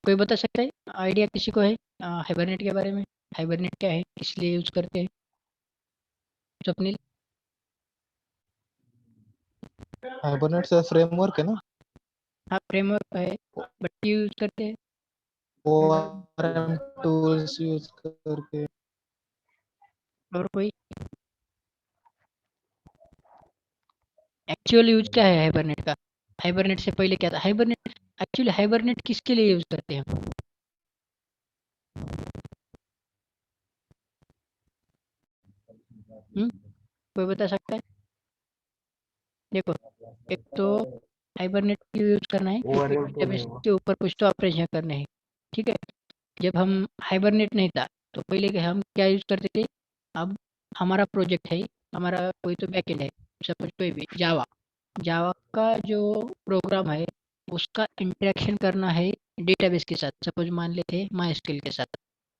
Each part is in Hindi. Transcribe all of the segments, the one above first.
कोई बता सकता है? आइडिया किसी को है हाइबरनेट के बारे में? हाइबरनेट क्या है, किस लिए यूज करते हैं? स्वप्निल। हाइबरनेट से फ्रेमवर्क है ना, हाँ, फ्रेमवर्क है, बट क्यों यूज करते हैं? ORM टूल्स यूज करके। और कोई? एक्चुअल यूज क्या है हाइबरनेट का? हाइबरनेट से पहले क्या था हाइबरनेट? एक्चुअली हाइबरनेट किसके लिए यूज करते हैं हम? कोई बता सकता है? देखो, एक तो हाइबरनेट क्यों यूज करना है, क्योंकि ओआरएम टूल डेटाबेस है वो। के ऊपर कुछ तो ऑपरेशन करने हैं। ठीक है। जब हम हाइबरनेट नहीं था तो पहले के हम क्या यूज करते थे? अब हमारा प्रोजेक्ट है, हमारा कोई तो बैकएंड है, सपोज कोई भी जावा, जावा का जो प्रोग्राम है उसका इंटरेक्शन करना है डेटाबेस के साथ। सपोज मान लेते हैं माइस्क्यूएल के साथ,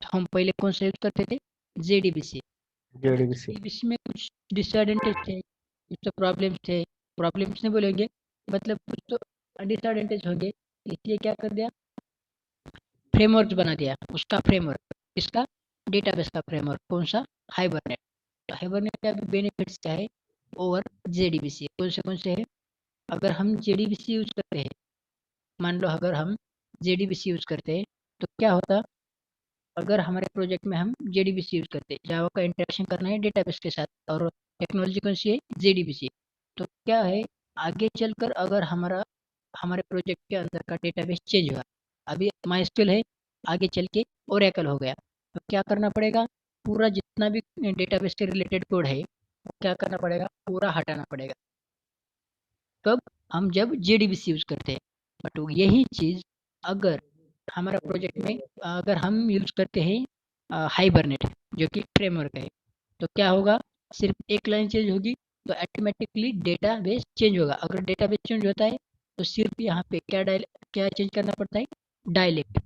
तो हम पहले कौन सा यूज करते थे? जेडीबीसी। अब जेडीबीसी। जेडीबीसी में कुछ डिसएडवांटेज थे, कुछ तो प्रॉब्लम्स थे। प्रॉब्लम्स नहीं बोलेंगे, मतलब कुछ तो डिसएडवांटेज होंगे, इसलिए क्या कर दिया? फ्रेमवर्क बना दिया, उसका फ्रेमवर्क, इसका डेटाबेस का फ्रेमवर्क, कौन सा? हाइबरनेट। तो हाइबरनेट का भी बेनिफिट्स क्या है ओवर जेडीबीसी? कौन से है? अगर हम जेडीबीसी यूज करते हैं, मान लो अगर हम जेडीबीसी यूज करते हैं, तो क्या होता? अगर हमारे प्रोजेक्ट में हम जेडीबीसी यूज करते हैं, जावा का इंटरेक्शन करना है डेटाबेस के साथ, और टेक्नोलॉजी कौन सी है? जेडीबीसी। तो क्या है, आगे चलकर अगर हमारे प्रोजेक्ट के अंदर का डेटाबेस चेंज हुआ, अभी माइस्क्यूएल है, आगे चल के ओरेकल हो गया, तो क्या करना पड़ेगा? पूरा जितना भी डेटाबेस के रिलेटेड कोड है वो क्या करना पड़ेगा? पूरा हटाना पड़ेगा। कब? हम जब जेडीबीसी यूज करते हैं। बट यही चीज़ अगर हमारा प्रोजेक्ट में अगर हम यूज करते हैं हाइबरनेट, जो कि फ्रेमवर्क है, तो क्या होगा? सिर्फ एक लाइन चेंज होगी तो ऑटोमेटिकली डेटाबेस चेंज होगा। अगर डेटाबेस चेंज होता है तो सिर्फ यहाँ पे क्या चेंज करना पड़ता है? डायलेक्ट।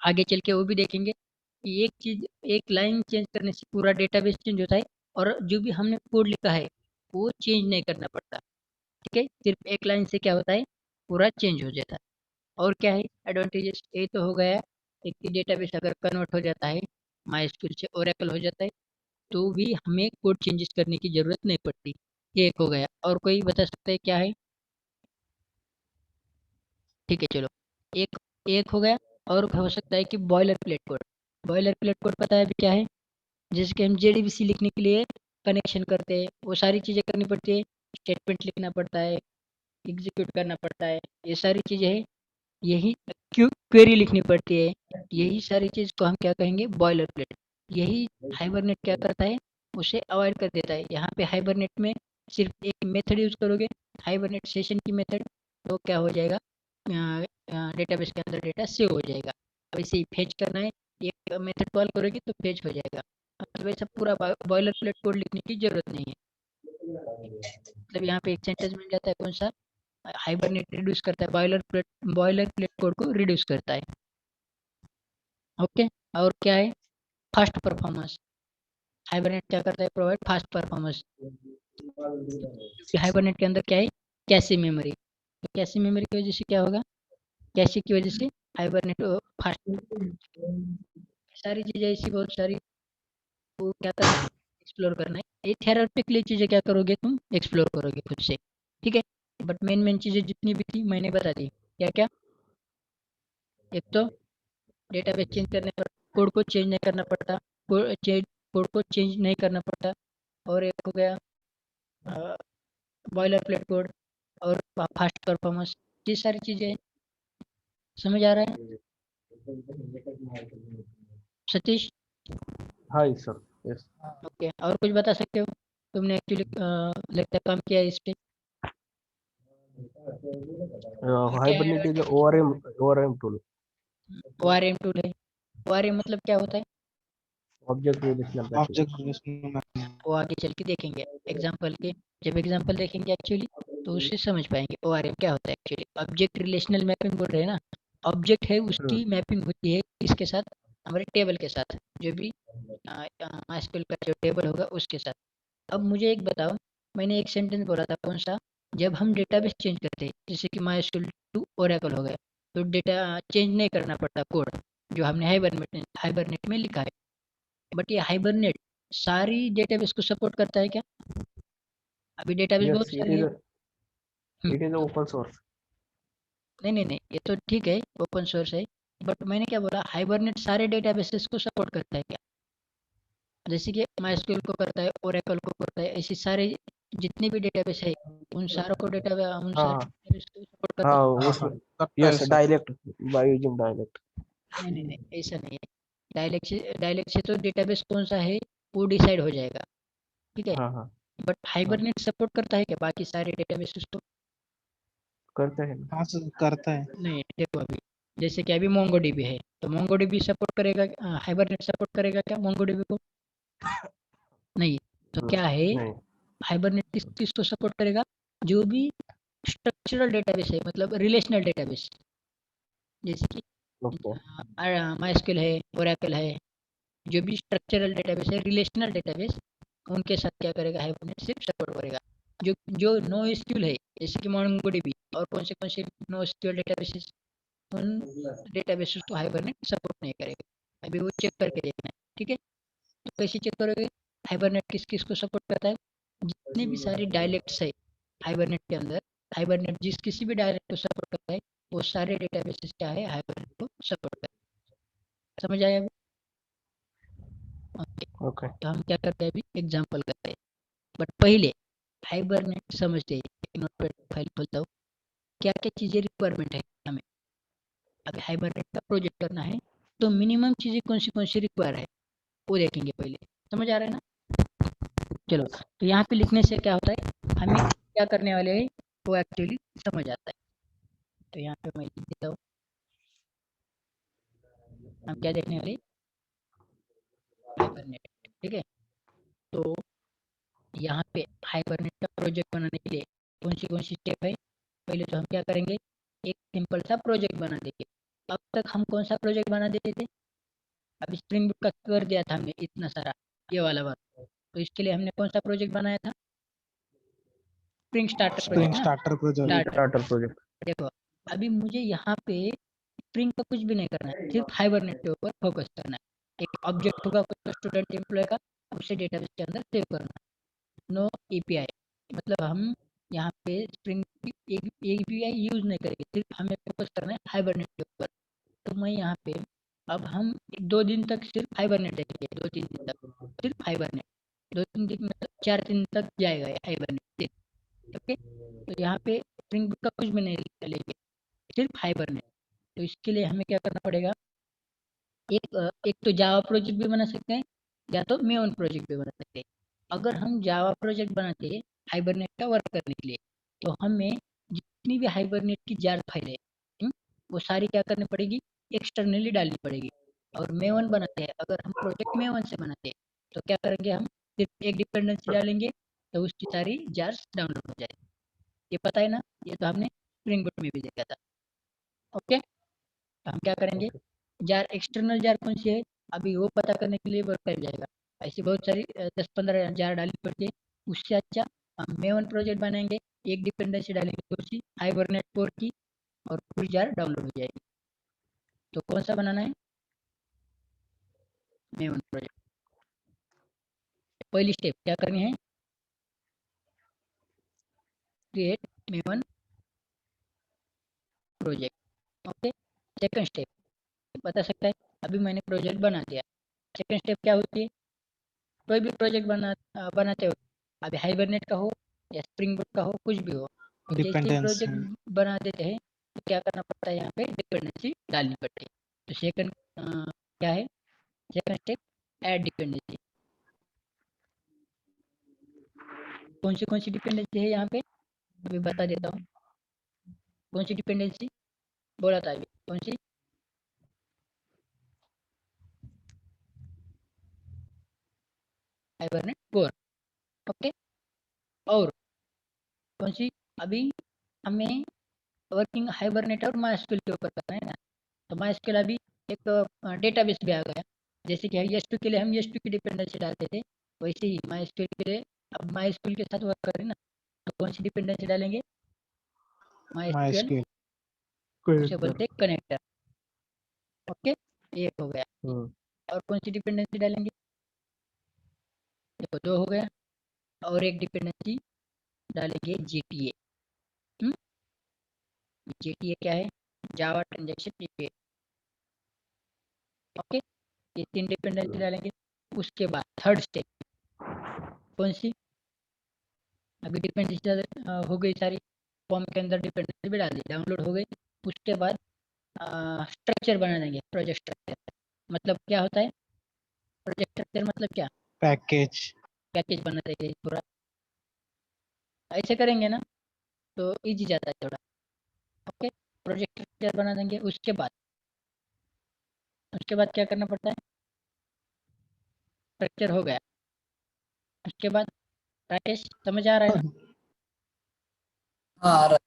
आगे चल के वो भी देखेंगे कि एक चीज, एक लाइन चेंज करने से पूरा डेटाबेस चेंज होता है, और जो भी हमने कोड लिखा है वो चेंज नहीं करना पड़ता। ठीक है, सिर्फ एक लाइन से क्या होता है? पूरा चेंज हो जाता है। और क्या है एडवांटेजेस? ये तो हो गया एक कि डेटाबेस अगर कन्वर्ट हो जाता है माइस्क्यूएल से ओरेकल हो जाता है, तो भी हमें कोड चेंजेस करने की जरूरत नहीं पड़ती। ये एक हो गया। और कोई बता सकता है क्या है? ठीक है, चलो, एक एक हो गया। और हो सकता है कि boiler plate code. Boiler plate code पता है अभी क्या है? जैसे कि हम जेडीबीसी लिखने के लिए कनेक्शन करते हैं, वो सारी चीज़ें करनी पड़ती है, स्टेटमेंट लिखना पड़ता है, एग्जीक्यूट करना पड़ता है, ये सारी चीज़ें हैं। यही क्वेरी लिखनी पड़ती है, यही सारी चीज़ को हम क्या कहेंगे? Boiler plate. यही हाइबरनेट क्या करता है? उसे अवॉइड कर देता है। यहाँ पे हाइबरनेट में सिर्फ एक मेथड यूज करोगे, हाइबरनेट सेशन की मेथड, तो क्या हो जाएगा? डेटाबेस के अंदर डेटा सेव हो जाएगा। अब इसे फेच करना है, एक मेथड कॉल करोगे तो फेच हो जाएगा। अब वैसा पूरा बॉयलर प्लेट कोड लिखने की जरूरत नहीं है। मतलब यहाँ पे एक सेंटेंस मिल जाता है, कौन सा? हाइबरनेट रिड्यूस करता है, बॉयलर प्लेट कोड को रिड्यूस करता है। ओके। और क्या है? Fast performance. हाइबरनेट क्या करता है? Provide fast performance. क्योंकि हाइबरनेट के अंदर क्या है? कैशी मेमोरी। तो कैशी मेमोरी की वजह से क्या होगा? कैशी की वजह से हाइबरनेट फास्ट। सारी चीज़ें ऐसी बहुत सारी, वो क्या करना है? एक्सप्लोर करना है। ये थेरापेटिकली चीज़ें क्या करोगे? तुम एक्सप्लोर करोगे खुद से। ठीक है। बट मेन मेन चीज़ें जितनी भी थी मैंने बता दी। क्या क्या? एक तो डेटाबेस चेंज करने पर कोड को चेंज नहीं करना पड़ता, कोड को चेंज नहीं करना पड़ता। और एक हो गया बॉयलर प्लेट कोड, और फास्ट परफॉर्मेंस। ये सारी चीज़ें समझ आ रहा है सतीश? हाँ सर। यस। ओके, और कुछ बता सकते हो? तुमने एक्चुअली लगता है काम किया है इस पे। और क्या है hibernate is advantage? ORM tool. O R M tool है। ओ आर एम मतलब क्या होता है? Object relational mapping. Object relational. वो आगे चल के देखेंगे एग्जाम्पल के। जब एग्जाम्पल देखेंगे एक्चुअली, तो उससे समझ पाएंगे ओ आर एम क्या होता है एक्चुअली। ऑब्जेक्ट रिलेशनल मैपिंग बोल रहे हैं ना, ऑब्जेक्ट है उसकी मैपिंग होती है किसके साथ? हमारे टेबल के साथ, जो भी माइस्क्यूएल का जो टेबल होगा उसके साथ। अब मुझे एक बताओ, मैंने एक सेंटेंस बोला था, कौन सा? जब हम डेटाबेस चेंज करते हैं, जैसे कि माइस्क्यूएल टू ओरेकल हो गया, तो डेटा चेंज नहीं करना पड़ता कोड जो हमने हाइबरनेट में लिखा है। बट ये हाइबरनेट सारी डेटाबेस को सपोर्ट करता है क्या? अभी डेटाबेस बहुत Yes, सारे हैं। it is a open source. नहीं, ये तो ठीक है, ओपन सोर्स है। बट मैंने क्या बोला, हाइबरनेट सारे डेटाबेसेस को सपोर्ट करता है क्या? जैसे कि माइस्क्यूएल को करता है, ओरेकल को करता है, ऐसे सारे जितने भी डेटाबेस है उन सारों को उन सारे हाँ डेटाबेस को सपोर्ट करता हाँ है। हाँ उसमें हाँ करता है yes sir. Dialect by using dialect. नहीं, ऐसा नहीं है। डायलेक्ट से तो डेटाबेस कौन सा है वो डिसाइड हो जाएगा, ठीक है। हाँ हाँ बट हाँ हाइबरनेट सपोर्ट करता है क्या बाकी सारे डेटाबेसेस को? करते हैं ना। हाँ सर करता है। नहीं, देखो अभी जैसे कि अभी मोंगोडीबी है, तो मोंगोडीबी सपोर्ट करेगा, हाइबरनेट सपोर्ट करेगा क्या मोंगोडीबी को? नहीं। तो क्या है, नहीं हाइबरनेट किस चीज़ को सपोर्ट करेगा? जो भी स्ट्रक्चरल डेटाबेस है, मतलब रिलेशनल डेटाबेस, जैसे कि ओके माइस्क्यूएल है, ओरेकल है, जो भी स्ट्रक्चरल डेटाबेस है, रिलेशनल डेटाबेस, उनके साथ क्या करेगा, हाइबरनेट सिर्फ सपोर्ट करेगा। जो जो नो एसक्यूएल है, जैसे कि मोंगोडीबी और कौन से नो एसक्यूएल डेटाबेसेस, उन डेटाबेसेस को हाइबरनेट सपोर्ट नहीं करेगा। अभी वो चेक करके देखना है, ठीक है। तो कैसे चेक करोगे हाइबरनेट किस किस को सपोर्ट करता है? जितने भी सारे डायलेक्ट्स है हाइबरनेट के अंदर, हाइबरनेट जिस किसी भी डायलेक्ट को सपोर्ट करता है वो सारे डेटाबेसेस क्या है, हाइबरनेट को सपोर्ट करता है। समझ आया अभी? ओके। ओके तो हम क्या करते हैं, अभी एग्जाम्पल करते हैं। बट पहले हाइबरनेट समझते हैं, एक नोटपैड फाइल खोलता हूँ, क्या क्या चीज़ें रिक्वायरमेंट है हमें। अभी हाइबरनेट का प्रोजेक्ट करना है तो मिनिमम चीज़ें कौन सी रिक्वायर है वो देखेंगे पहले। समझ आ रहा है ना? चलो, तो यहाँ पे लिखने से क्या होता है, हमें क्या करने वाले हैं वो एक्चुअली समझ आता है। तो यहाँ पे मैं लिख देता हूँ, हम क्या देखने वाले, हाइबरनेट, ठीक है। तो यहाँ पे हाइबरनेट का प्रोजेक्ट बनाने के लिए कौन सी स्टेप है? पहले तो हम क्या करेंगे, एक सिंपल सा प्रोजेक्ट बना देंगे। अब तक हम कौन सा प्रोजेक्ट बना देते थे? अभी स्प्रिंग बूट का कर दिया था हमने इतना सारा, ये वाला वर्क। तो इसके लिए हमने कौन सा प्रोजेक्ट बनाया था? स्प्रिंग स्टार्टर स्प्रिंग प्रोजेक्ट ना, starter project. Starter. Starter project. देखो, अभी मुझे यहाँ पे स्प्रिंग का कुछ भी नहीं करना है, सिर्फ हाइबरनेट के ऊपर फोकस करना है। एक ऑब्जेक्ट होगा स्टूडेंट एम्प्लॉय का, उसे डेटाबेस के अंदर सेव करना है। नो एपीआई, मतलब हम यहाँ पे स्प्रिंग एक एपीआई यूज नहीं करेंगे, सिर्फ हमें फोकस करना है हाइबरनेट के ऊपर। तो मैं यहाँ पे, अब हम 2 दिन तक सिर्फ हाइबरनेट देखेंगे, 2-3 दिन तक सिर्फ हाइबरनेट, 2-3 दिन मतलब 4 दिन तक जाएगा ये हाइबरनेट। ओके, तो यहाँ पे स्प्रिंग बुक का कुछ भी नहीं लेंगे, सिर्फ हाइबरनेट। तो इसके लिए हमें क्या करना पड़ेगा, एक तो जावा प्रोजेक्ट भी बना सकते हैं, या तो मेन प्रोजेक्ट भी बना सकते हैं। अगर हम जावा प्रोजेक्ट बनाते हैं हाइबरनेट का वर्क करने के लिए, तो हमें जितनी भी हाइबरनेट की जार फाइल है, वो सारी क्या करनी पड़ेगी, एक्सटर्नली डालनी पड़ेगी। और मेवन बनाते हैं, अगर हम प्रोजेक्ट मेवन से बनाते हैं तो क्या करेंगे, हम सिर्फ एक डिपेंडेंसी डालेंगे तो उसकी सारी जार्स डाउनलोड हो जाएगी। ये पता है ना, ये तो हमने स्प्रिंग बूट में भी देखा था। ओके, तो हम क्या करेंगे, ओके जार एक्सटर्नल जार कौन सी है, अभी वो पता करने के लिए वर्क टाइम जाएगा। ऐसी बहुत सारी 10-15 जार डालनी पड़ती है। उससे अच्छा हम मेवन प्रोजेक्ट बनाएंगे, एक डिपेंडेंसी डालेंगे दूसरी हाइबरनेट कोर की, और पूरी जार डाउनलोड हो जाएगी। तो कौन सा बनाना है, मेवन प्रोजेक्ट। पहली स्टेप क्या करनी है, create maven project. Okay, second step बता सकता है, अभी मैंने प्रोजेक्ट बना दिया। सेकंड स्टेप क्या होती है, कोई भी प्रोजेक्ट बनाते हो, अभी हाइबरनेट का हो या स्प्रिंग बूट का हो, कुछ भी हो, तो जैसे ही डिपेंडेंसी। प्रोजेक्ट बना देते हैं तो क्या करना पड़ता है, यहाँ पे डिपेंडेंसी डालनी पड़ती है। तो सेकंड क्या है, सेकंड स्टेप, ऐड डिपेंडेंसी। कौन सी डिपेंडेंसी है यहाँ पे, अभी बता देता हूँ। कौन सी डिपेंडेंसी बोला था अभी, कौन सी, हाइबरनेट कोर। ओके, और कौन सी, अभी हमें वर्किंग हाइबरनेट और माइस्क्यूएल के ऊपर करना है ना। तो माइस्क्यूएल अभी एक डेटाबेस भी आ गया, जैसे कि एस टू के लिए हम एस टू की डिपेंडेंसी डालते थे, वैसे ही माइस्क्यूएल के लिए अब माइस्क्यूएल के साथ वर्क करें ना, तो कौन सी डिपेंडेंसी डालेंगे, माइस्क्यूएल माइस्क्यूएल उसे बोलते हैं कनेक्टर। ओके, एक हो गया। और कौन सी डिपेंडेंसी डालेंगे? देखो 2 हो गया। और एक डिपेंडेंसी डालेंगे जीटीए। जीटीए क्या है? जावा ट्रांजैक्शन एपीआई। ओके, ये 3 डिपेंडेंसी डालेंगे। उसके बाद थर्ड स्टेप कौन सी? अभी डिपेंडेंसी हो गई सारी, फॉर्म के अंदर डिपेंडेंसी भी डाल दी, डाउनलोड हो गई। उसके बाद स्ट्रक्चर बना देंगे, प्रोजेक्ट स्ट्रक्चर। मतलब क्या होता है प्रोजेक्ट स्ट्रक्चर? मतलब क्या? पैकेज। पैकेज बना देंगे पूरा। ऐसे करेंगे ना तो इजी जाता है थोड़ा। ओके, प्रोजेक्ट स्ट्रक्चर बना देंगे। उसके बाद क्या करना पड़ता है? स्ट्रक्चर हो गया। उसके बाद राकेश समझ आ रहा है ना? हाँ हाँ,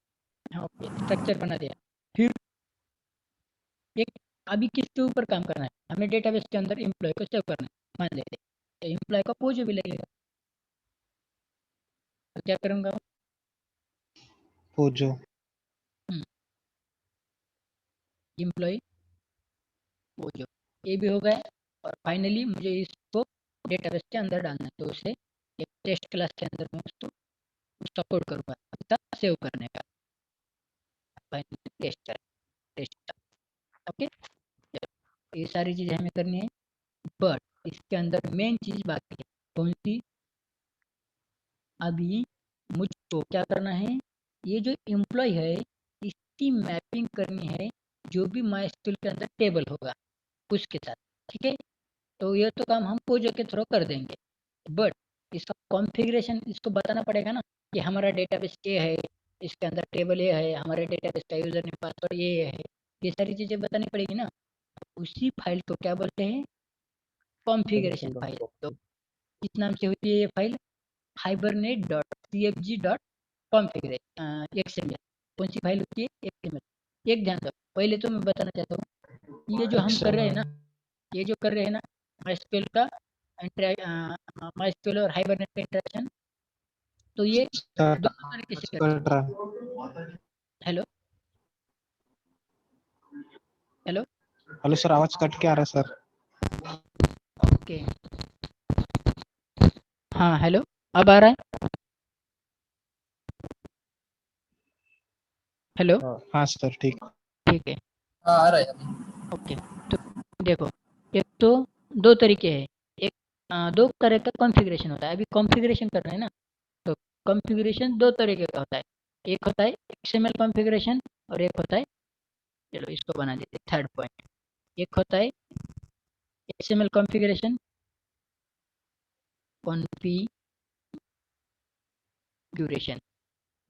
ओके, स्ट्रक्चर बना दिया। फिर एक अभी किसके ऊपर काम करना है? हमें डेटाबेस के अंदर एम्प्लॉय को सेव करना है, मान लेते हैं। तो एम्प्लॉय का पोजो भी लगेगा। तो क्या करूँगा? पोजो। एम्प्लॉय पोजो, ये भी हो गया। और फाइनली मुझे इसको डेटाबेस के अंदर डालना है, तो उसे एक टेस्ट क्लास के अंदर मैं उसको उसका कोड करूँगा तब सेव करने का। Finally test. ओके, ये सारी चीज़ें हमें करनी है। बट इसके अंदर मेन चीज़ बाकी है। कौन सी? अभी मुझको क्या करना है? ये जो एम्प्लॉय है इसकी मैपिंग करनी है, जो भी माइस्क्यूल के अंदर टेबल होगा उसके साथ। ठीक है, तो ये तो काम हम पोजो के थ्रू कर देंगे। बट इसका कॉन्फ़िगरेशन इसको बताना पड़ेगा ना कि हमारा डेटाबेस ये है, इसके अंदर टेबल ये है, हमारे डेटाबेस का यूज़र नेम पासवर्ड ये है। ये सारी चीज़ें बतानी पड़ेगी ना। उसी फाइल को क्या बोलते हैं? Configuration file. तो किस नाम से होती है ये फाइल? hibernate.cfg.configure कौन सी फाइल होती है? XML। एक ध्यान दो, पहले तो मैं बताना चाहता हूँ, ये जो हम कर रहे हैं ना, ये जो कर रहे हैं ना माइस्क्यूल का माइस्क्यूल और हाइबरनेट का इंटरेक्शन, तो ये दो तरीके से कर सकते हैं। हेलो हेलो हेलो सर, आवाज कट के आ रहा है सर। ओके, हाँ हेलो, अब आ रहा है? हेलो, हाँ सर, ठीक। ठीक है। हाँ आ रहा है अभी। ओके, तो देखो, एक तो 2 तरीके हैं। एक 2 तरह का कॉन्फ़िगरेशन होता है। अभी कॉन्फ़िगरेशन कर रहे हैं ना, तो कॉन्फ़िगरेशन 2 तरीके का होता है। एक होता है एक्सएमएल कॉन्फ़िगरेशन और एक होता है, चलो इसको बना देते हैं थर्ड पॉइंट। एक होता है एक्सएमएल कॉन्फ़िगरेशन कॉन्फ़िगरेशन,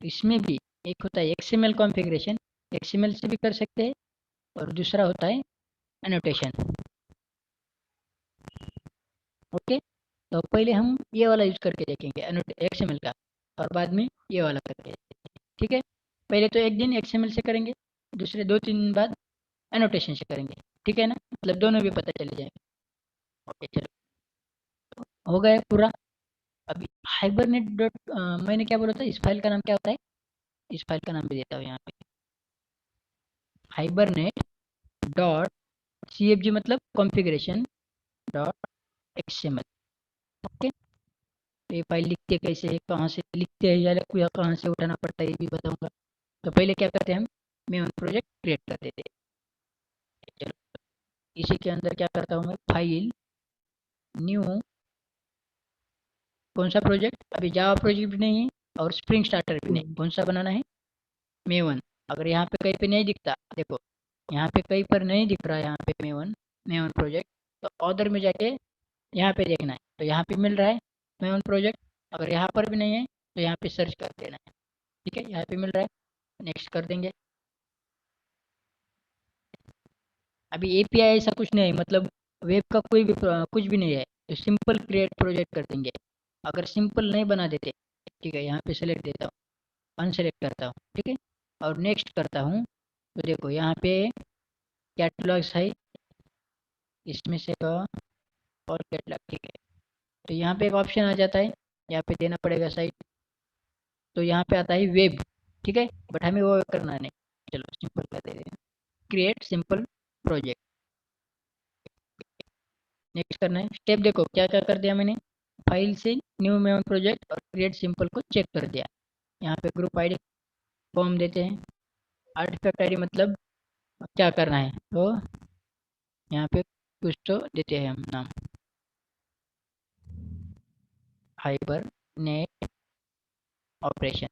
इसमें भी एक होता है एक्सएमएल कॉन्फ़िगरेशन, एक्सएमएल से भी कर सकते हैं। और दूसरा होता है एनोटेशन। ओके, तो पहले हम ये वाला यूज़ करके देखेंगे एक्सएमएल का, और बाद में ये वाला करके देखेंगे। ठीक है, पहले तो एक दिन एक्सएमएल से करेंगे, दूसरे 2-3 दिन बाद एनोटेशन से करेंगे। ठीक है ना, मतलब दोनों भी पता चले जाएंगे। ओके चलो, हो गया पूरा। अभी हाइबरनेट डॉट मैंने क्या बोला था, इस फाइल का नाम क्या होता है? इस फाइल का नाम भी देता हूँ यहाँ पे, हाइबरनेट डॉट CFG मतलब कॉन्फ़िगरेशन डॉट XML। ओके, तो ये फाइल लिखते कैसे है, कहाँ से लिखते हैं या कहाँ से उठाना पड़ता है ये भी बताऊंगा। तो पहले क्या करते हैं हम, मैं प्रोजेक्ट क्रिएट कर देते हैं। चलो, इसी के अंदर क्या करता हूँ मैं, फाइल न्यू, कौन सा प्रोजेक्ट? अभी जावा प्रोजेक्ट भी नहीं है और स्प्रिंग स्टार्टर भी नहीं, कौन सा बनाना है? मेवन। अगर यहाँ पे कहीं पे नहीं दिखता, देखो यहाँ पे कहीं पर नहीं दिख रहा है, यहाँ पे मेवन प्रोजेक्ट, तो ऑर्डर में जाके यहाँ पे देखना है, तो यहाँ पे मिल रहा है मेवन प्रोजेक्ट। अगर यहाँ पर भी नहीं है तो यहाँ पे सर्च कर देना है। ठीक है, यहाँ पे मिल रहा है, नेक्स्ट कर देंगे। अभी एपीआई ऐसा कुछ नहीं है, मतलब वेब का कोई भी कुछ भी नहीं है, तो सिंपल क्रिएट प्रोजेक्ट कर देंगे। अगर सिंपल नहीं बना देते, ठीक है, यहाँ पे सेलेक्ट देता हूँ, अनसेलेक्ट करता हूँ। ठीक है, और नेक्स्ट करता हूँ, तो देखो यहाँ पे कैटलॉग्स है, इसमें से और कैटलॉग। ठीक है, तो यहाँ पे एक ऑप्शन आ जाता है, यहाँ पे देना पड़ेगा साइट, तो यहाँ पे आता है वेब। ठीक है, बट हमें वो करना नहीं, चलो सिंपल कर दे रहे हैं, क्रिएट सिंपल प्रोजेक्ट। नेक्स्ट करना है स्टेप। देखो क्या क्या कर दिया मैंने, फाइल से न्यू मेवन प्रोजेक्ट और क्रिएट सिंपल को चेक कर दिया। यहाँ पे ग्रुप आईडी फॉर्म देते हैं, आर्टिफैक्ट आईडी मतलब क्या करना है, तो यहाँ पे कुछ तो देते हैं हम नाम, हाइबरनेट ऑपरेशन,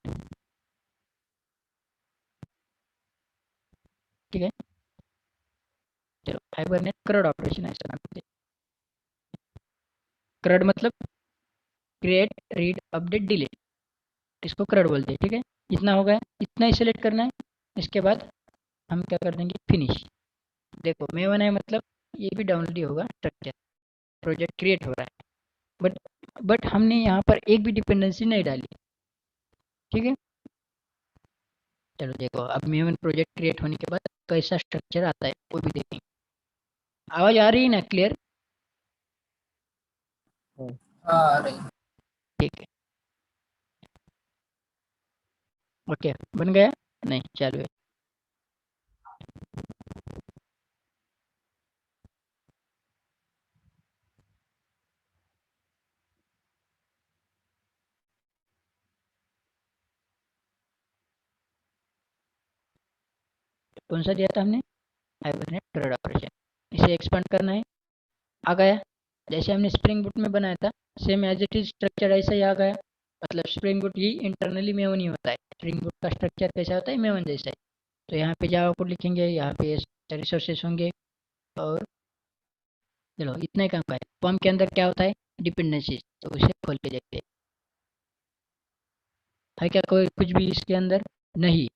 ठीक है। चलो हाइबरनेट क्रड ऑपरेशन ऐसा नाम देते हैं। क्रड मतलब क्रिएट रीड अपडेट डिलीट, इसको क्रड बोलते हैं, ठीक है। इतना हो गया, इतना ही सेलेक्ट करना है। इसके बाद हम क्या कर देंगे, फिनिश। देखो मेवन है मतलब ये भी डाउनलोड ही होगा, स्ट्रक्चर प्रोजेक्ट क्रिएट हो रहा है, बट हमने यहाँ पर एक भी डिपेंडेंसी नहीं डाली, ठीक है। चलो देखो अब मेवन प्रोजेक्ट क्रिएट होने के बाद कैसा स्ट्रक्चर आता है वो भी देखेंगे। आवाज आ रही है ना क्लियर? आ रही। ठीक है, ओके बन गया, नहीं चालू है। कौन सा दिया था हमने, हाइबरनेट क्रड ऑपरेशन। इसे एक्सपांड करना है, आ गया। जैसे हमने स्प्रिंग बूट में बनाया था same as it is structure ऐसा ही आ गया। मतलब स्प्रिंग बूट ही इंटरनली मेवन ही होता है, स्प्रिंग बूट का स्ट्रक्चर कैसा होता है, मेवन जैसा है। तो यहाँ पे जावा कोड लिखेंगे, यहाँ पे रिसोर्सेस होंगे, और चलो इतना ही काम का है। फॉर्म के अंदर क्या होता है, डिपेंडेंसीज, तो उसे खोल के देखते हैं है क्या कोई कुछ भी इसके अंदर, नहीं।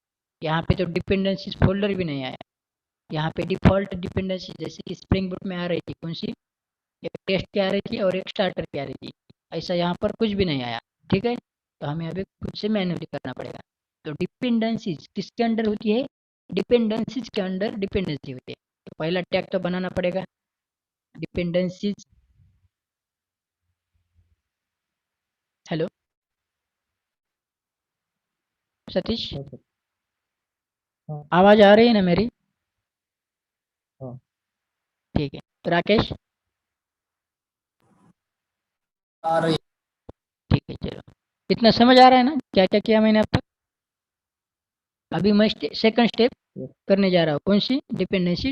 यहाँ पे तो डिपेंडेंसीज फोल्डर भी नहीं आया। यहाँ पे डिफॉल्ट डिपेंडेंसी जैसे कि स्प्रिंग बूट में आ रही थी, कौन सी, एक टेस्ट की आ रही थी और एक स्टार्टर की आ रही थी, ऐसा यहाँ पर कुछ भी नहीं आया, ठीक है। तो हमें अभी खुद से मैन्युअली करना पड़ेगा। तो डिपेंडेंसीज किसके अंडर होती है, डिपेंडेंसीज के अंडर डिपेंडेंसी होती है। तो पहला टैग तो बनाना पड़ेगा, डिपेंडेंसीज। हेलो सतीश, हाँ सर। हाँ आवाज आ रही है ना मेरी? हाँ ठीक है, तो राकेश, आ रही। ठीक है चलो, इतना समझ आ रहा है ना क्या क्या किया मैंने अब तक? अभी मैं सेकंड स्टेप yes, करने जा रहा हूँ, कौन सी, डिपेंडेंसी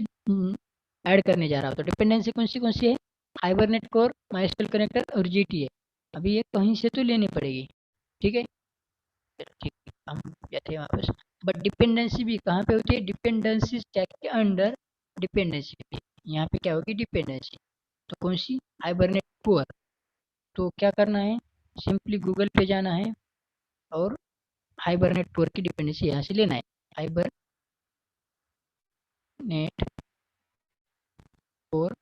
ऐड करने जा रहा हूँ। तो डिपेंडेंसी कौन सी है, हाइबरनेट कोर, माइस्क्यूएल कनेक्टर और जीटीए। अभी ये कहीं से तो लेनी पड़ेगी, ठीक है। चलो ठीक है, हम जाते हैं वापस। बट डिपेंडेंसी भी कहाँ पे होती है, डिपेंडेंसी स्टैक के अंडर डिपेंडेंसी होती है। यहाँ पे क्या होगी, डिपेंडेंसी, तो कौन सी, हाइबरनेट कोर। तो क्या करना है, सिंपली गूगल पे जाना है और हाइबरनेट कोर की डिपेंडेंसी यहाँ से लेना है। हाइबरनेट कोर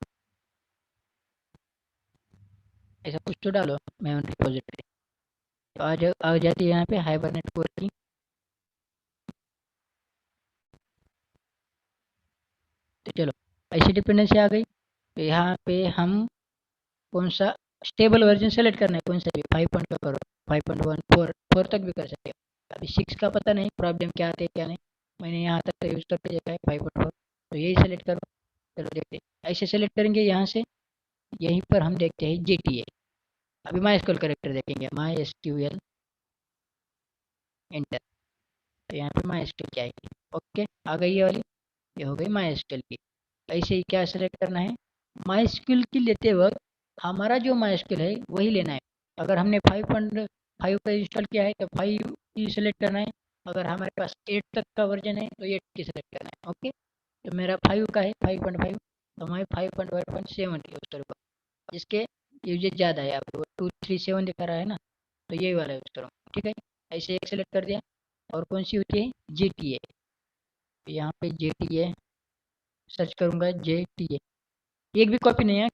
ऐसा कुछ तो डालो मेमोरी रिपोजिटरी, तो आ जाती है यहाँ पे हाइबरनेट कोर की। तो चलो ऐसी डिपेंडेंसी आ गई। तो यहाँ पे हम कौन सा स्टेबल वर्जन सेलेक्ट करना है, कौन सा भी 5 का करो, 5.1, 4 तक भी कर सकते हो। अभी 6 का पता नहीं प्रॉब्लम क्या आते हैं क्या नहीं, मैंने यहाँ तक यूज़ करके देखा है 5.4, तो यही सेलेक्ट करो। चलो देखते हैं, ऐसे सेलेक्ट करेंगे यहाँ से। यहीं पर हम देखते हैं जीटीए। अभी माई एसक्यूएल करेक्टर देखेंगे, माई एसक्यूएल एंटर, तो यहाँ पे माई एसक्यूएल की आएगी, ओके आ गई ये वाली, ये हो गई माई एसक्यूएल की। ऐसे ही क्या सेलेक्ट करना है, माई एसक्यूएल की लेते वक्त हमारा जो माई एसक्यूएल है वही लेना है। अगर हमने 5.5 का इंस्टॉल किया है तो 5 की सेलेक्ट करना है। अगर हमारे पास 8 तक का वर्जन है तो 8 की सेलेक्ट करना है, ओके। तो मेरा 5 का है 5.5, तो मैं 5.5.7 की यूज़ करूँगा, जिसके यूजेज ज़्यादा है। आपको 237 दिखा रहा है ना, तो यही वाला यूज़ करूँगा, ठीक है। ऐसे एक सेलेक्ट कर दिया। और कौन सी होती है, जी टी ए, यहाँ पे जे टी ए सर्च करूँगा, जे टी ए। एक भी कॉपी नहीं है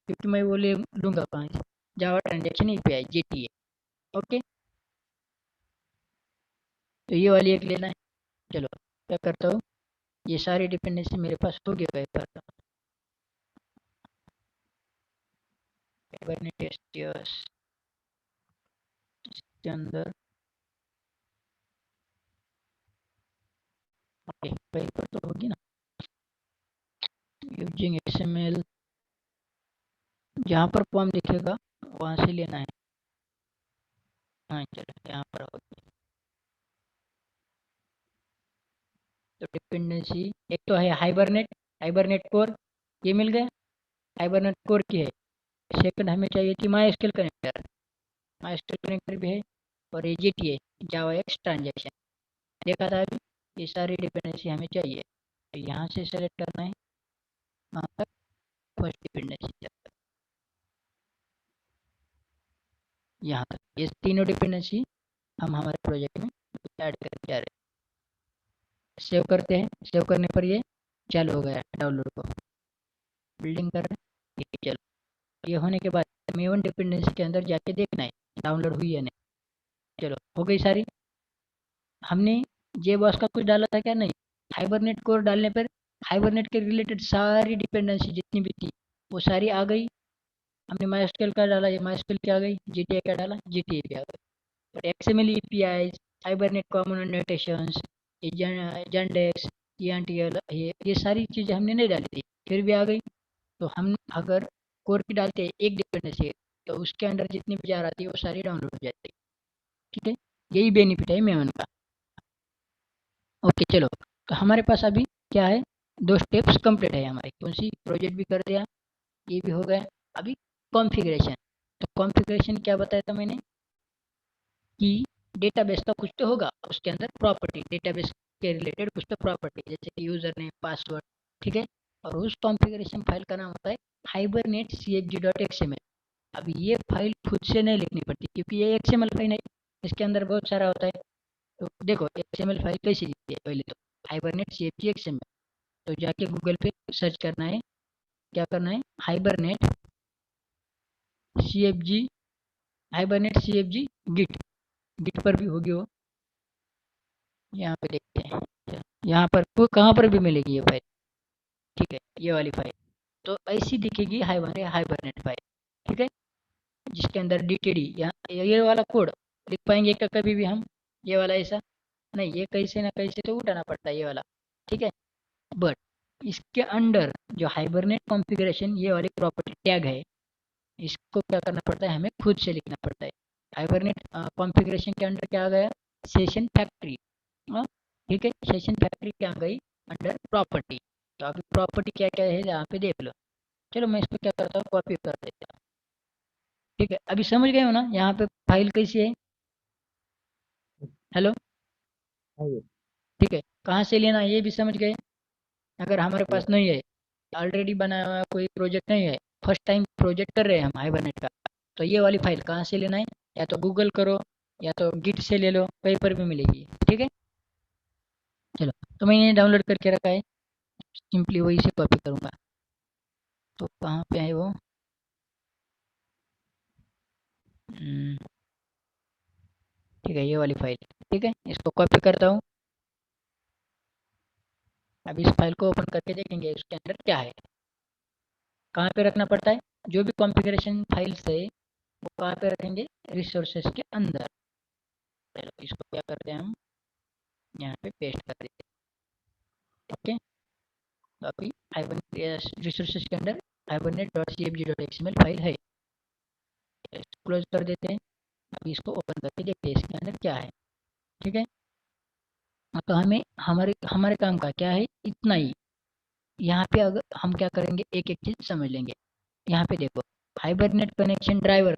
क्योंकि मैं वो ले लूँगा कहाँ से, जावा ट्रांजेक्शन यहीं पे है, जे टी ए, ओके। तो ये वाली एक लेना है। चलो क्या करता हूँ, ये सारी डिपेंडेंसी मेरे पास हो गया है पर Kubernetes के अंदर, ओके कहीं पर तो होगी ना, यूजिंग XML, जहाँ पर फॉर्म दिखेगा वहाँ से लेना है। हाँ चलो यहाँ पर होगी। तो डिपेंडेंसी एक तो है हाइबरनेट कोर, ये मिल गया, हाइबरनेट कोर की है। सेकंड हमें चाहिए थी माई कनेक्टर भी है, और ये GTA जावा एक्स ट्रांजेक्शन देखा था अभी। ये सारी डिपेंडेंसी हमें चाहिए, तो यहाँ से सेलेक्ट करना है वहाँ पर फर्स्ट डिपेंडेंसी तक, यहाँ तक। ये तीनों डिपेंडेंसी हम हमारे प्रोजेक्ट में ऐड करके जा रहे हैं। सेव करते हैं, सेव करने पर ये चालू हो गया डाउनलोड को, बिल्डिंग कर रहे हैं। ठीक है, चलो ये होने के बाद हमें वन डिपेंडेंसी के अंदर जाके देखना है डाउनलोड हुई है नहीं। चलो हो गई सारी। हमने JBoss का कुछ डाला था क्या? नहीं। हाइबरनेट कोर डालने पर हाइबरनेट के रिलेटेड सारी डिपेंडेंसी जितनी भी थी वो सारी आ गई। हमने MySQL का डाला, ये MySQL की आ गई। GTA का डाला, GTA की आ गई। पर XML APIs, hibernate common notations, Jandex, ENTL, ये सारी चीज़ें हमने नहीं डाली थी, फिर भी आ गई। तो हम अगर कोर की डालते हैं एक डिपेंडेंसी, तो उसके अंदर जितनी भी जार आती है वो सारी डाउनलोड हो जाती है। ठीक है, यही बेनिफिट है मेवन का। ओके चलो, तो हमारे पास अभी क्या है, दो स्टेप्स कंप्लीट है हमारे। कौन सी? प्रोजेक्ट भी कर दिया, ये भी हो गया। अभी कॉन्फ़िगरेशन। तो कॉन्फ़िगरेशन क्या बताया था मैंने कि डेटाबेस का कुछ तो होगा उसके अंदर प्रॉपर्टी, डेटाबेस के रिलेटेड कुछ तो प्रॉपर्टी, जैसे कि यूजर नेम, पासवर्ड। ठीक है, और उस कॉन्फ़िगरेशन फाइल का नाम होता है हाइबरनेट cfg.xml। अब ये फाइल खुद से नहीं लिखनी पड़ती, क्योंकि ये XML फाइल है, इसके अंदर बहुत सारा होता है। तो देखो XML फाइल कैसी दिखती है, पहले तो हाइबरनेट cfg XML। तो जाके गूगल पे सर्च करना है, क्या करना है, hibernate cfg, hibernate cfg git, git पर भी होगी वो। यहाँ पे देखते हैं, यहाँ पर वो कहाँ पर भी मिलेगी ये फाइल। ठीक है, ये वाली फाइल तो ऐसी दिखेगी हमारे हाइबरनेट फाइल। ठीक है, जिसके अंदर DTD, यहाँ ये वाला कोड लिख पाएंगे क्या कभी भी हम? ये वाला ऐसा नहीं, ये कैसे ना कैसे तो उठाना पड़ता है ये वाला। ठीक है, बट इसके अंडर जो हाइबरनेट कॉन्फ़िगरेशन, ये वाली प्रॉपर्टी टैग है, इसको क्या करना पड़ता है, हमें खुद से लिखना पड़ता है। हाइबरनेट कॉन्फ़िगरेशन के अंडर क्या आ गया, सेशन फैक्ट्री। ठीक है, सेशन फैक्ट्री क्या आ गई, अंडर प्रॉपर्टी। तो अभी प्रॉपर्टी क्या क्या है यहाँ पे देख लो। चलो मैं इसको क्या करता हूँ, कॉपी कर देता हूँ। ठीक है, अभी समझ गए हो ना यहाँ पे फाइल कैसी है? हेलो, हाँ ये ठीक है, कहाँ से लेना है ये भी समझ गए। अगर हमारे ये पास नहीं है, ऑलरेडी बनाया हुआ कोई प्रोजेक्ट नहीं है, फर्स्ट टाइम प्रोजेक्ट कर रहे हैं हम हाइबरनेट का, तो ये वाली फाइल कहाँ से लेना है? या तो गूगल करो, या तो गिट से ले लो, कहीं पर भी मिलेगी। ठीक है, चलो तो मैंने डाउनलोड करके रखा है, सिंपली वही से कॉपी करूँगा। तो कहाँ पे है वो? हम्म, ठीक है, ये वाली फाइल। ठीक है, इसको कॉपी करता हूँ। अब इस फाइल को ओपन करके देखेंगे उसके अंदर क्या है। कहाँ पे रखना पड़ता है, जो भी कॉन्फ़िगरेशन फाइल्स है वो कहाँ पे रखेंगे, रिसोर्सेज के अंदर। चलो इसको क्या करते हैं हम, यहाँ पे पेस्ट कर देते हैं। ओके, तो अभी हाइबरनेट रिसोर्सेज के अंदर hibernate.cfg.xml फाइल है। इसको क्लोज कर देते हैं। अभी इसको ओपन करके देखते हैं इसके अंदर क्या है। ठीक है, तो हमें हमारे हमारे काम का क्या है, इतना ही। यहाँ पे अगर हम क्या करेंगे, एक एक चीज़ समझ लेंगे। यहाँ पे देखो, hibernate connection driver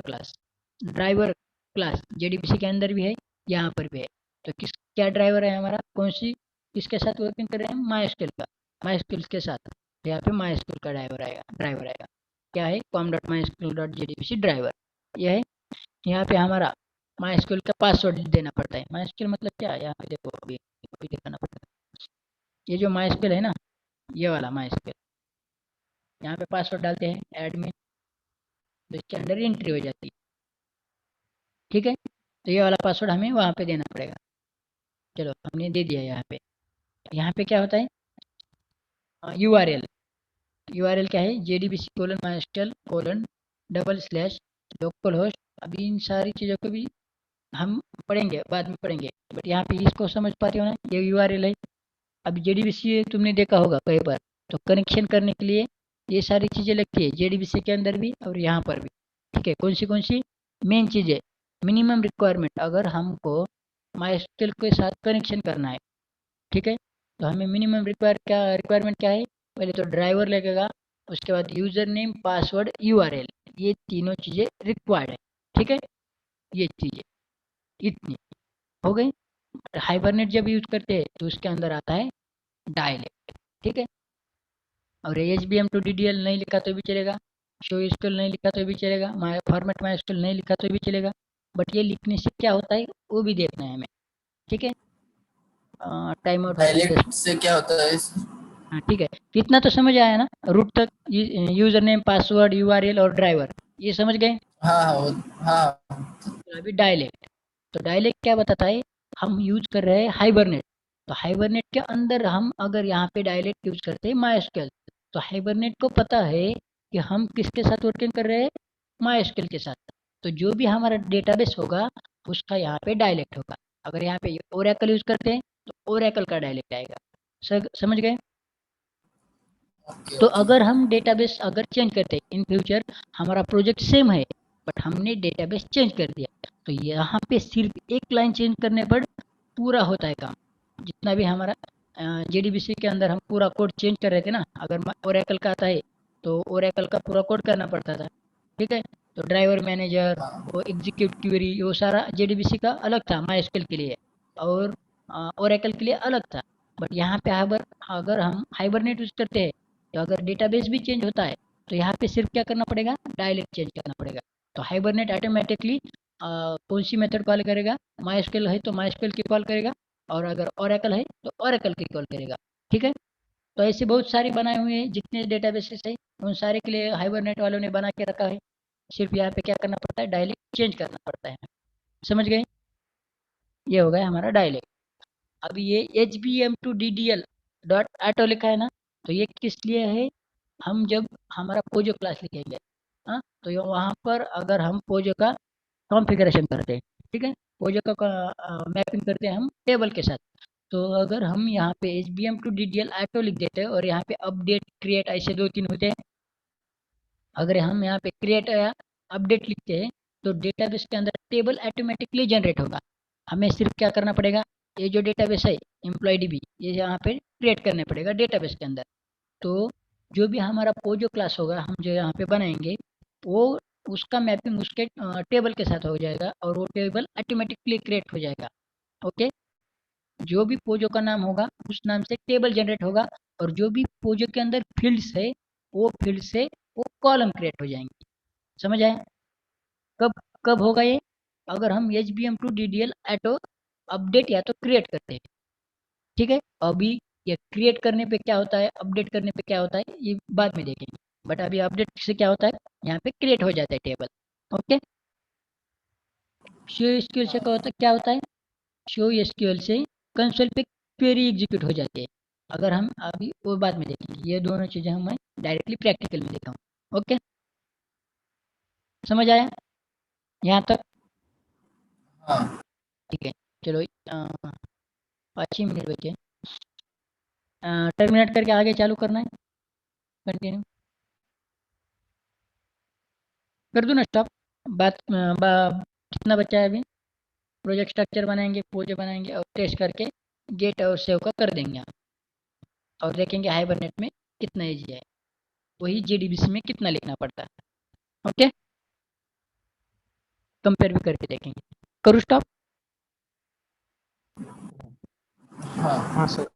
class JDBC के अंदर भी है, यहाँ पर भी है। तो क्या ड्राइवर है हमारा, कौन सी, किसके साथ वर्किंग कर रहे हैं, MySQL का, MySQL के साथ। तो यहाँ पे MySQL का ड्राइवर आएगा। क्या है, com.mysql.jdbc ड्राइवर, यह है। यहाँ पे हमारा MySQL का पासवर्ड देना पड़ता है। MySQL मतलब क्या है, यहाँ पे देखो, अभी दिखाना पड़ता है। ये जो MySQL है ना, ये वाला MySQL, यहाँ पे पासवर्ड डालते हैं एडमिन, तो इसके अंदर एंट्री हो जाती है। ठीक है, तो ये वाला पासवर्ड हमें वहाँ पे देना पड़ेगा। चलो हमने दे दिया यहाँ पे। यहाँ पे क्या होता है, URL क्या है, JDBC:////लोकल होस्ट। अभी इन सारी चीज़ों को भी हम पढ़ेंगे, बाद में पढ़ेंगे, बट यहाँ पे इसको समझ पाते हो ना, ये URL है। अब JDBC तुमने देखा होगा कई बार, तो कनेक्शन करने के लिए ये सारी चीज़ें लगती है JDBC के अंदर भी और यहाँ पर भी। ठीक है, कौन सी मेन चीज़ें, मिनिमम रिक्वायरमेंट, अगर हमको MySQL के साथ कनेक्शन करना है, ठीक है, तो हमें मिनिमम रिक्वायरमेंट क्या है, पहले तो ड्राइवर लगेगा, उसके बाद यूज़र नेम, पासवर्ड, URL, ये तीनों चीज़ें रिक्वायर्ड है। ठीक है, ये चीज़ें इतनी हो गई। हाइबरनेट जब यूज करते हैं तो उसके अंदर आता है डायलेक्ट। ठीक है, और HBM2DDL नहीं लिखा तो भी चलेगा, शो स्कूल नहीं लिखा तो भी चलेगा, फॉर्मेट माई स्कूल नहीं लिखा तो भी चलेगा, बट ये लिखने से क्या होता है वो भी देखना है हमें। ठीक है, टाइम आउट हो गया 10 डायलेक्ट से क्या होता है हाँ ठीक है, कितना तो समझ आया ना, रूट तक, यूजर नेम, पासवर्ड, URL और ड्राइवर, ये समझ गए। हाँ हाँ हाँ। तो अभी डायलेक्ट, तो डायलेक्ट क्या बताता है, हम यूज कर रहे हैं हाइबरनेट, तो हाइबरनेट के अंदर हम अगर यहाँ पे डायलेक्ट यूज करते हैं MySQL, तो हाइबरनेट को पता है कि हम किसके साथ वर्किंग कर रहे हैं, MySQL के साथ, तो जो भी हमारा डेटाबेस होगा उसका यहाँ पे डायलेक्ट होगा। अगर यहाँ पे ओरेकल यूज करते हैं तो ओरेकल का डायलेक्ट आएगा। समझ गए। ओके तो ओके। अगर हम डेटाबेस अगर चेंज करते हैं इन फ्यूचर, हमारा प्रोजेक्ट सेम है बट हमने डेटाबेस चेंज कर दिया, तो यहाँ पे सिर्फ एक लाइन चेंज करने पर पूरा होता है काम। जितना भी हमारा JDBC के अंदर हम पूरा कोड चेंज कर रहे थे ना, अगर ओरेकल का आता है तो ओरेकल का पूरा कोड करना पड़ता था। ठीक है, तो ड्राइवर मैनेजर, हाँ वो एग्जीक्यूट क्वेरी, वो सारा JDBC का अलग था MySQL के लिए, और ओरेकल के लिए अलग था। बट यहाँ पे अगर हम हाइबरनेट यूज करते हैं, तो अगर डेटाबेस भी चेंज होता है तो यहाँ पे सिर्फ क्या करना पड़ेगा, डायलेक्ट चेंज करना पड़ेगा। तो हाइबरनेट ऑटोमेटिकली कौन सी मेथड कॉल करेगा, MySQL है तो MySQL की कॉल करेगा, और अगर ओरेकल है तो ओरेकल की कॉल करेगा। ठीक है, तो ऐसे बहुत सारे बनाए हुए हैं, जितने डेटाबेसेस है उन सारे के लिए हाइबरनेट वालों ने बना के रखा है। सिर्फ यहाँ पे क्या करना पड़ता है, डायलेक्ट चेंज करना पड़ता है। समझ गए, ये हो गया हमारा डायलेक्ट। अब ये HBM2DDL डॉट ऑटो लिखा है ना, तो ये किस लिए है, हम जब हमारा पोजो क्लास लिखेंगे, हाँ, तो ये वहाँ पर अगर हम पोजो का कॉन्फ़िगरेशन करते हैं, ठीक है, पोजो का मैपिंग करते हैं हम टेबल के साथ, तो अगर हम यहाँ पे HBM2DDL ऑटो लिख देते हैं और यहाँ पे अपडेट, क्रिएट, ऐसे 2-3 होते हैं, अगर हम यहाँ पे क्रिएट या अपडेट लिखते हैं तो डेटाबेस के अंदर टेबल ऑटोमेटिकली जनरेट होगा। हमें सिर्फ क्या करना पड़ेगा, ये जो डेटाबेस है EmployeeDB, ये यहाँ पे क्रिएट करने पड़ेगा डेटाबेस के अंदर। तो जो भी हमारा पोजो क्लास होगा हम जो यहाँ पे बनाएंगे, वो उसका मैपिंग उसके टेबल के साथ हो जाएगा और वो टेबल ऑटोमेटिकली क्रिएट हो जाएगा। ओके, जो भी पोजो का नाम होगा उस नाम से टेबल जनरेट होगा, और जो भी पोजो के अंदर फील्ड्स है वो फील्ड से वो कॉलम क्रिएट हो जाएंगे। समझ आया। कब कब होगा ये, अगर हम HBM2DDL ऑटो अपडेट या तो क्रिएट करते हैं। ठीक है, अभी ये क्रिएट करने पे क्या होता है, अपडेट करने पे क्या होता है, ये बाद में देखेंगे, बट अभी अपडेट से क्या होता है, यहाँ पे क्रिएट हो जाता है टेबल। ओके, शो एसक्यूएल से क्या होता है, शो एसक्यूएल से कंसोल पे क्वेरी एग्जीक्यूट हो जाती है। अगर हम अभी वो बाद में देखेंगे, ये दोनों चीज़ें हम डायरेक्टली प्रैक्टिकल में देखा हूँ। ओके, समझ आया यहाँ तक। हाँ। ठीक है, चलो 5 मिनट बचे, टर्मिनेट करके आगे चालू करना है, कंटिन्यू कर दूँ ना, स्टॉप। कितना बचा है अभी, प्रोजेक्ट स्ट्रक्चर बनाएंगे, पोजे बनाएंगे और टेस्ट करके गेट और सेव का कर देंगे हम, और देखेंगे हाइबरनेट में कितना ईजी है, वही JDBC में कितना लिखना पड़ता है। ओके, कंपेयर भी करके देखेंगे। करूँ स्टॉप। हाँ हाँ सर।